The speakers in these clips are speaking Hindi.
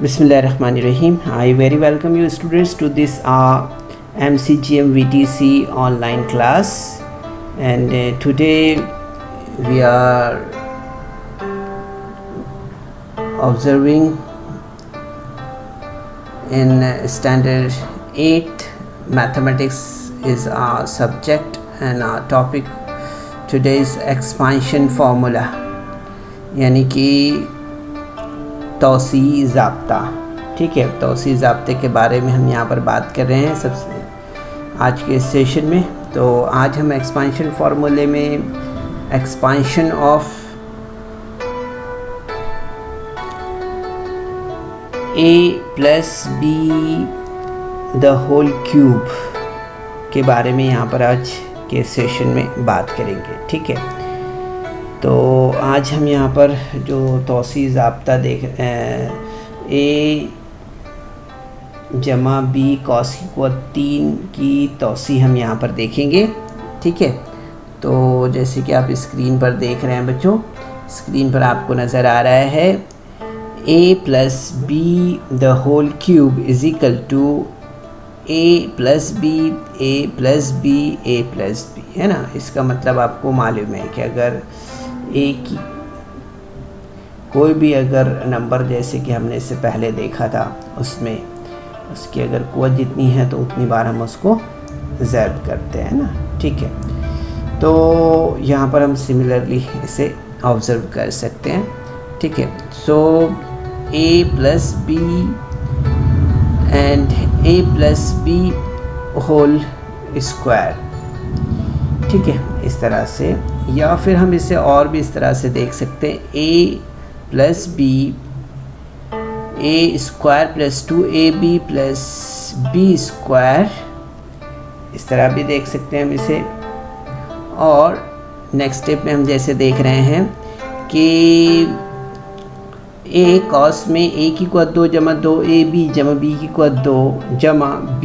Bismillahirrahmanirrahim. I very welcome you students to this MCGM VTC online class, and today we are observing in standard 8 mathematics is our subject, and our topic today is expansion formula, यानी कि तौसीई ज़ाब्ता। ठीक है, तौसीई ज़ाब्ते के बारे में हम यहाँ पर बात कर रहे हैं सबसे आज के सेशन में। तो आज हम एक्सपांशन फार्मूले में expansion of a plus B the whole cube के बारे में यहाँ पर आज के सेशन में बात करेंगे। ठीक है, तो आज हम यहाँ पर जो तौसीई ज़ाब्ता देख a जमा बी कॉस की क़ुव्वत 3 की तौसीई हम यहाँ पर देखेंगे। ठीक है, तो जैसे कि आप स्क्रीन पर देख रहे हैं बच्चों, स्क्रीन पर आपको नज़र आ रहा है a plus B the whole cube is equal to a plus B a plus B a plus B, है ना। इसका मतलब आपको मालूम है कि अगर एक कोई भी अगर नंबर जैसे कि हमने इससे पहले देखा था उसमें उसकी अगर क़ुव्वत जितनी है तो उतनी बार हम उसको ज़र्ब करते हैं ना। ठीक है, तो यहाँ पर हम सिमिलरली इसे ऑब्ज़र्व कर सकते हैं। ठीक है, so a plus B and a plus B whole square. ठीक है, इस तरह से, या फिर हम इसे और भी इस तरह से देख सकते हैं a plus B a square plus 2ab plus B square, इस तरह भी देख सकते हैं हम इसे। और नेक्स्ट स्टेप में हम जैसे देख रहे हैं कि a कॉस में a की क़ुव्वत 2 जमा 2ab जमा b की क़ुव्वत 2 जमा b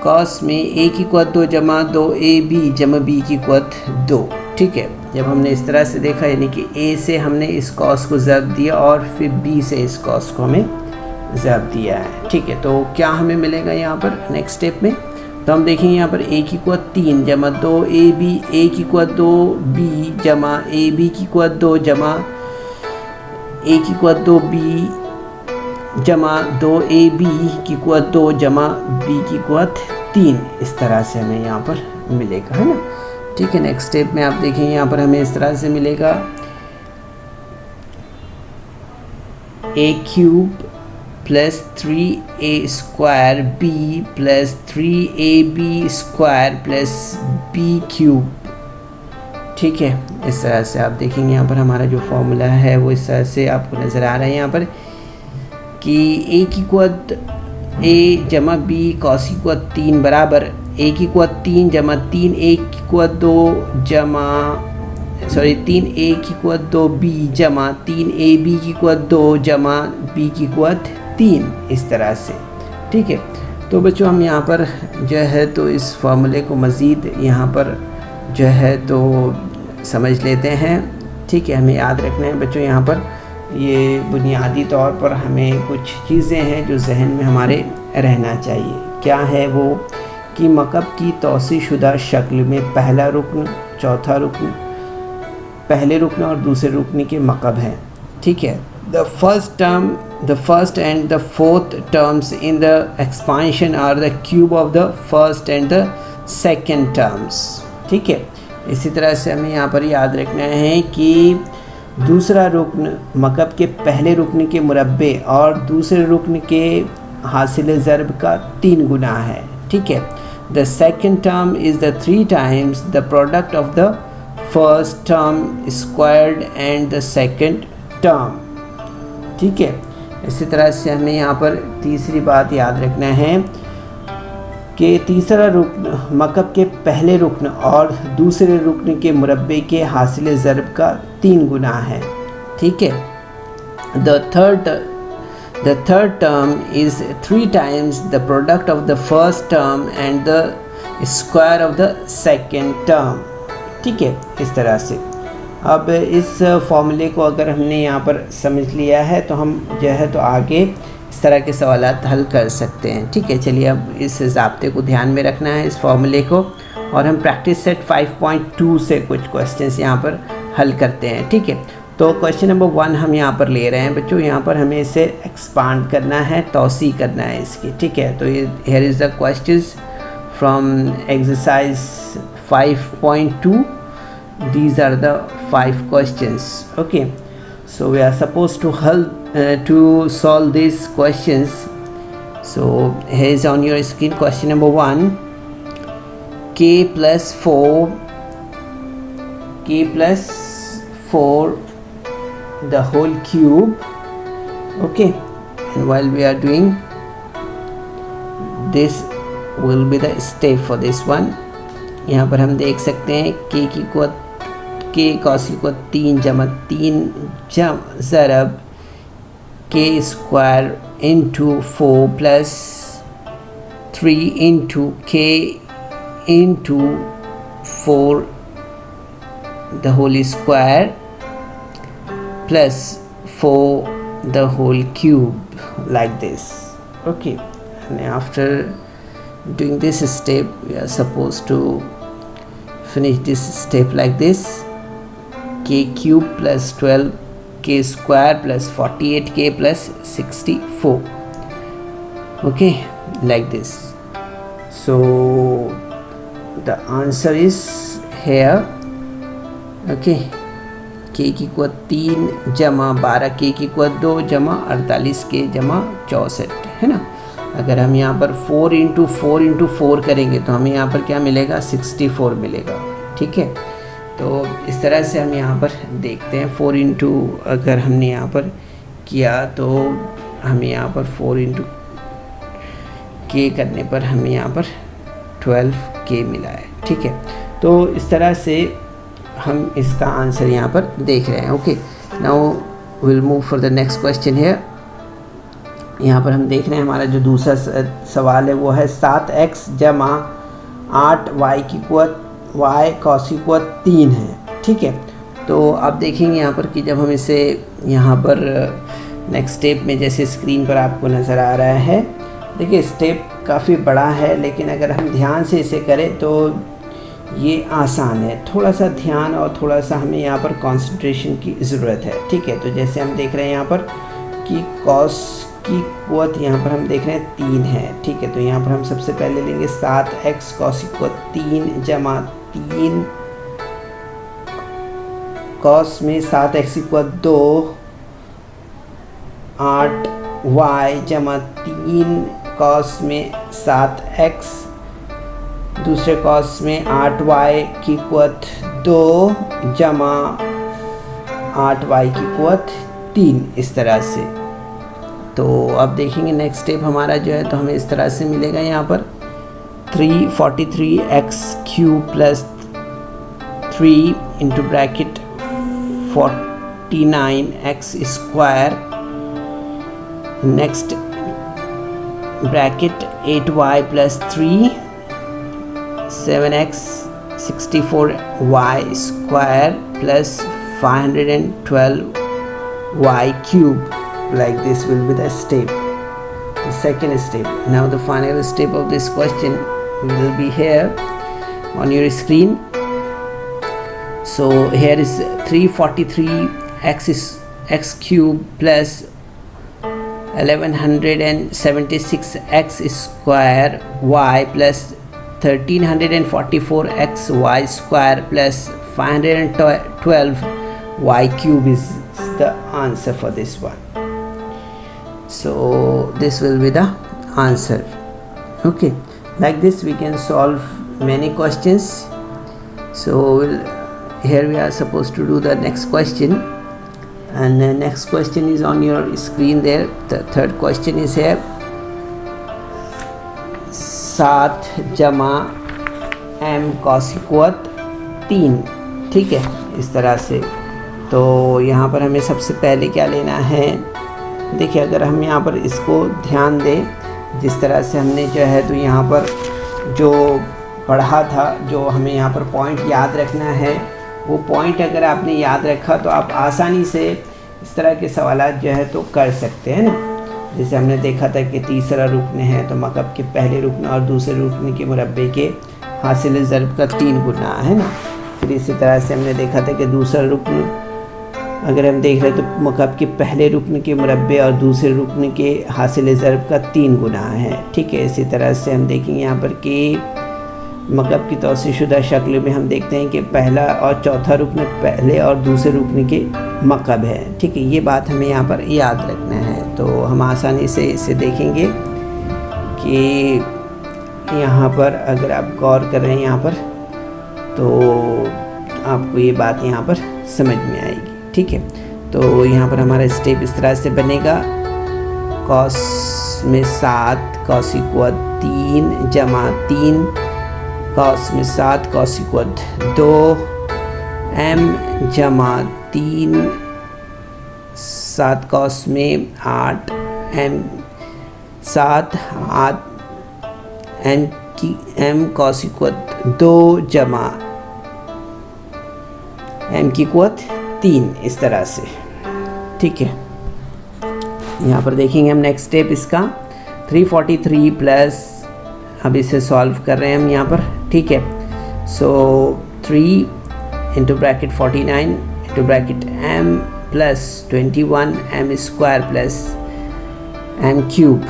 कॉस में a की क़ुव्वत 2 जमा 2ab जमा b की क़ुव्वत 2। ठीक है, जब हमने इस तरह से देखा यानी कि a से हमने इस कॉस को ज़र्ब दिया और फिर b से इस कॉस को हमें ज़र्ब दिया है। ठीक है, तो क्या हमें मिलेगा यहाँ पर नेक्स्ट स्टेप में, तो हम देखेंगे यहाँ पर a की क़ुव्वत 3 जमा 2ab a की क़ुव्वत 2b जमा ab की क़ुव्वत 2 जमा a की क़ुव्वत 2b जमा 2ab की क़ुव्वत 2 जमा b की क़ुव्वत 3, इस तरह से हमें यहाँ पर मिलेगा, है ना। ठीक है, नेक्स्ट स्टेप में आप देखेंगे यहाँ पर हमें इस तरह से मिलेगा a cube plus 3a square b plus 3ab square plus b cube. ठीक है, इस तरह से आप देखेंगे यहाँ पर हमारा जो फॉर्मूला है वो इस तरह से आपको नज़र आ रहा है यहाँ पर कि a की क़ुव्वत a जमा b कॉस की क़ुव्वत 3 बराबर a की क़ुव्वत 3 जमा 3a की क़ुव्वत 2 जमा 3a की क़ुव्वत 2b जमा 3ab की क़ुव्वत 2 जमा b की क़ुव्वत 3, इस तरह से। ठीक है, तो बच्चों हम यहाँ पर जो है तो इस फार्मूले को मज़ीद यहाँ पर जो है तो समझ लेते हैं। ठीक है, हमें याद रखना है बच्चों यहाँ पर ये बुनियादी तौर पर हमें कुछ चीज़ें हैं जो जहन में हमारे रहना चाहिए। क्या है वो कि मकब की तौसीई शुदा शक्ल में पहला रुकन, चौथा रुकन, पहले रुकन और दूसरे रुकन के मकब हैं। ठीक है, the first and the fourth terms in the expansion are the cube of the first and the second terms. ठीक है, इसी तरह से हमें यहाँ पर याद रखना है कि दूसरा रुकन मकब के पहले रुकन के मुरब्बे और दूसरे रुकन के हासिल ज़र्ब का 3 गुना है। ठीक है, the second term is the 3 times the product of the first term squared and the second term. ठीक है, इसी तरह से हमें यहाँ पर तीसरी बात याद रखना है कि तीसरा रुकन मकब के पहले रुकन और दूसरे रुकन के मुरब्बे के हासिल ज़र्ब का 3 गुना है। ठीक है, the third term is 3 times the product of the first term and the square of the second term. ठीक है, इस तरह से अब इस फॉर्मूले को अगर हमने यहाँ पर समझ लिया है तो हम जो है तो आगे इस तरह के सवालात हल कर सकते हैं। ठीक है, चलिए अब इस ज़ाब्ते को ध्यान में रखना है, इस फॉर्मूले को, और हम प्रैक्टिस सेट 5.2 से कुछ क्वेश्चंस यहाँ पर हल करते हैं। ठीक है, तो क्वेश्चन नंबर 1 हम यहाँ पर ले रहे हैं बच्चों। यहाँ पर हमें इसे एक्सपांड करना है, तौसी करना है इसकी। ठीक है, तो ये here is the questions from exercise 5.2. These are the 5 questions. Okay, so we are supposed to solve these questions. So here is on your screen question number 1. K plus 4 the whole cube. Okay, and while we are doing this will be the step for this one. यहाँ पर हम देख सकते हैं k की कुवत k cos की कुवत 3 जमा 3 ज़रब k square into 4 plus 3 into k into 4 the whole square plus 4 the whole cube, like this. Okay, and after doing this step we are supposed to finish this step like this: k cube plus 12k square plus 48k plus 64. Okay, like this. So the answer is here. Okay, k की कुवत 3 जमा 12k की कुवत 2 जमा 48k जमा 64 है ना। अगर हम यहाँ पर 4 इंटू 4 करेंगे तो हमें यहाँ पर क्या मिलेगा, 64 मिलेगा। ठीक है, तो इस तरह से हम यहाँ पर देखते हैं। 4 इंटू अगर हमने यहाँ पर किया तो हमें यहाँ पर 4 इंटू के करने पर हमें यहाँ पर 12k मिला है। ठीक है, तो इस तरह से हम इसका आंसर यहाँ पर देख रहे हैं। Okay, now will move for the next question है। यहाँ पर हम देख रहे हैं हमारा जो दूसरा सवाल है वो है 7x जमा 8y की कुवत y cos की कुवत 3 है। ठीक है, तो आप देखेंगे यहाँ पर कि जब हम इसे यहाँ पर नेक्स्ट स्टेप में, जैसे स्क्रीन पर आपको नज़र आ रहा है, देखिए स्टेप काफ़ी बड़ा है, लेकिन अगर हम ध्यान से इसे करें तो ये आसान है। थोड़ा सा ध्यान और थोड़ा सा हमें यहाँ पर कंसंट्रेशन की ज़रूरत है। ठीक है, तो जैसे हम देख रहे हैं यहाँ पर कि cos की कुवत यहाँ पर हम देख रहे हैं 3 है। ठीक है, तो यहाँ पर हम सबसे पहले लेंगे 7x cos की कुवत 3 जमा 3 cos में 7x की कुवत 2 8y जमा 3 cos में 7x, दूसरे cos में 8y की कुवत 2 जमा 8y की कुवत 3, इस तरह से। तो अब देखेंगे नेक्स्ट स्टेप हमारा जो है, तो हमें इस तरह से मिलेगा यहाँ पर 343x cube plus 3 into bracket 49x square, next bracket 8y plus 3 7x 64y square plus 512y cube. Like this will be the step, the second step. Now the final step of this question will be here on your screen. So here is 343x cube plus 1176x square y plus 1344x y square plus 512y cube is the answer for this one. So this will be the answer. Okay, like this we can solve many questions. So here we are supposed to do the next question, and the next question is on your screen there. The third question is here 7 जमा m cos की कुवत 3। ठीक है, इस तरह से। तो यहाँ पर हमें सबसे पहले क्या लेना है, देखिए अगर हम यहाँ पर इसको ध्यान दें, जिस तरह से हमने जो है तो यहाँ पर जो पढ़ा था, जो हमें यहाँ पर पॉइंट याद रखना है वो पॉइंट अगर आपने याद रखा तो आप आसानी से इस तरह के सवालात जो है तो कर सकते हैं ना। जैसे हमने देखा था कि तीसरा रुकन है तो मकब के पहले रुकन और दूसरे रुकन के मुरब्बे के हासिल ज़र्ब का 3 गुना है ना। फिर इसी तरह से हमने देखा था कि दूसरा रुकन अगर हम देख रहे हैं तो मकब के पहले रुकन के मुरब्बे और दूसरे रुकन के हासिल ज़र्ब का 3 गुना है, ठीक है। इसी तरह से हम देखेंगे यहाँ पर कि मकब की तौसीशुदा शक्ल में हम देखते हैं कि पहला और चौथा रुकन पहले और दूसरे रुकन के मकब है, ठीक है। ये बात हमें यहाँ पर याद रखना है। तो हम आसानी से इसे देखेंगे कि यहाँ पर अगर आप गौर कर रहे हैं यहाँ पर तो आपको ये बात यहाँ पर समझ में आएगी, ठीक है। तो यहाँ पर हमारा स्टेप इस तरह से बनेगा, कॉस में 7 कॉस इक्वल 3 जमा 3 कॉस में 7 कॉस इक्वल 2 m जमा 3 7 कॉस में 8 m 7 8 m कॉस इक्वल 2 जमा m की इक्वल 3, इस तरह से, ठीक है। यहाँ पर देखेंगे हम नेक्स्ट स्टेप इसका 343 प्लस, अब इसे सॉल्व कर रहे हैं हम यहाँ पर, ठीक है। सो 3 into bracket 49 into bracket m plus 21 m square plus m cube.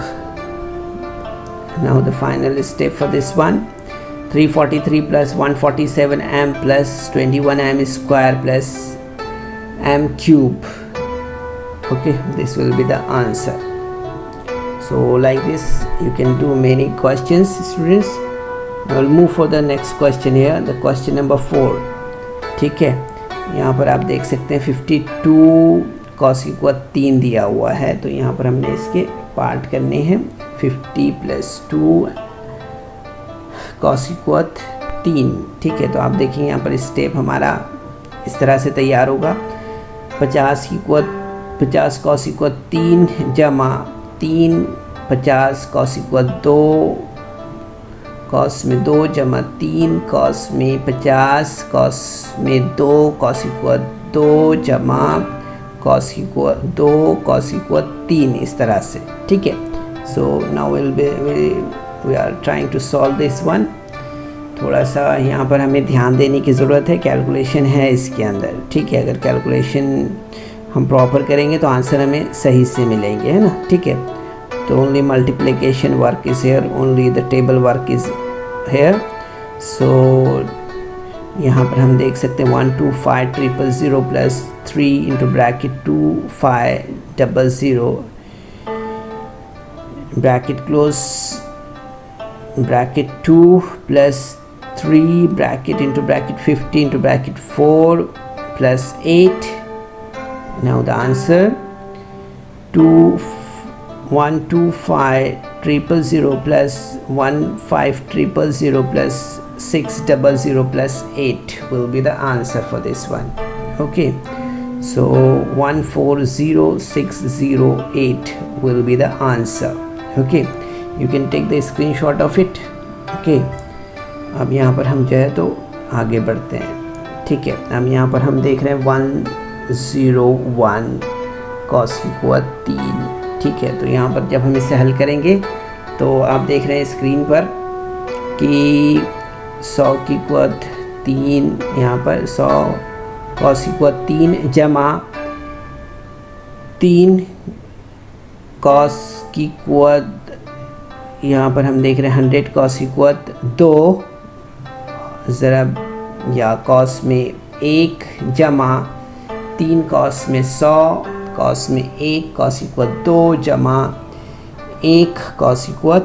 Now the final step for this one 343 plus 147 m plus 21 m square plus m cube. Okay, this will be the answer. So like this you can do many questions, students. Now we'll move for the next question here, the question number 4, ठीक है। यहाँ पर आप देख सकते हैं 52 cos इक्वल 3 दिया हुआ है, तो यहाँ पर हमने इसके पार्ट करने हैं। 50 plus 2 cos इक्वल 3, ठीक है। तो आप देखेंगे यहाँ पर स्टेप हमारा इस तरह से तैयार होगा, 50 cos इक्वल 3 जमा 3 50 cos इक्वल 2 cos में 2 जमा 3 cos में 50 cos में 2 cos इक्वल 2 जमा cos इक्वल 2 cos इक्वल 3, इस तरह से, ठीक है। So now we are trying to solve this one. थोड़ा सा यहाँ पर हमें ध्यान देने की ज़रूरत है, कैलकुलेशन है इसके अंदर, ठीक है। अगर कैलकुलेशन हम प्रॉपर करेंगे तो आंसर हमें सही से मिलेंगे, है ना, ठीक है। तो only multiplication work is here, only the table work is here. So यहाँ पर हम देख सकते हैं 125,000 plus 3 into bracket 2500 bracket close bracket 2 plus 3 bracket into bracket 50 into bracket 4 plus 8. Now the answer 125,000 plus 15,000 plus 600 plus 8 will be the answer for this one. Okay, so 140,608 will be the answer. Okay, you can take the screenshot of it. Okay, अब यहाँ पर हम जो है तो आगे बढ़ते हैं, ठीक है। अब यहाँ पर हम देख रहे हैं 101 cos इक्वल 3, ठीक है। तो यहाँ पर जब हम इसे हल करेंगे तो आप देख रहे हैं स्क्रीन पर कि 100 की इक्वल 3, यहाँ पर 100 cos इक्वल 3 जमा 3 cos की इक्वल, यहाँ पर हम देख रहे हैं 100 cos इक्वल 2 ज़रब या cos में 1 जमा 3 cos में 100 cos में 1 cos इक्वल 2 जमा 1 cos इक्वल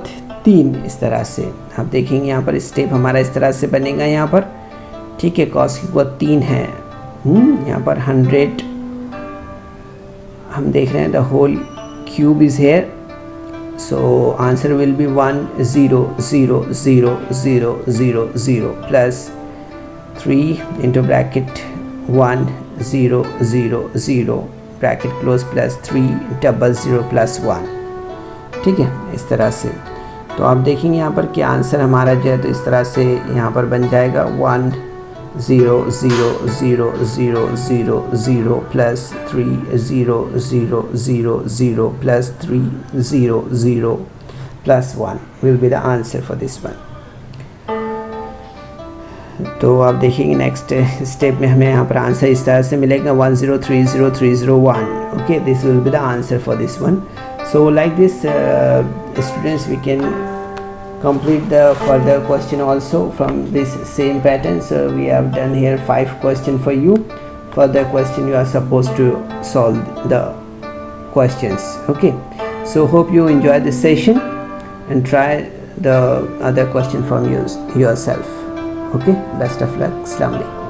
3, इस तरह से आप देखेंगे। यहाँ पर स्टेप हमारा इस तरह से बनेगा यहाँ पर, ठीक है। cos इक्वल 3 है, यहाँ पर 100 हम देख रहे हैं the whole cube is here, so answer will be 100,000 plus 3 into bracket 1,000 bracket close plus 300 plus 1, ठीक है, इस तरह से। तो आप देखेंगे यहाँ पर कि आंसर हमारा जो है तो इस तरह से यहाँ पर बन जाएगा 0 0 0 0 0 0 plus 3 0 0 0 0 plus 3 0 0 plus 1 will be the answer for this one. तो आप देखेंगे नेक्स्ट स्टेप में हमें यहाँ पर आंसर इस तरह से मिलेगा 1030301. Okay, this will be the answer for this one. So like this students, we can complete the further question also from this same pattern. So we have done here 5 questions for you. Further question you are supposed to solve the questions. Okay, so hope you enjoy this session and try the other question from yourself. Okay, best of luck. Assalamu alaikum.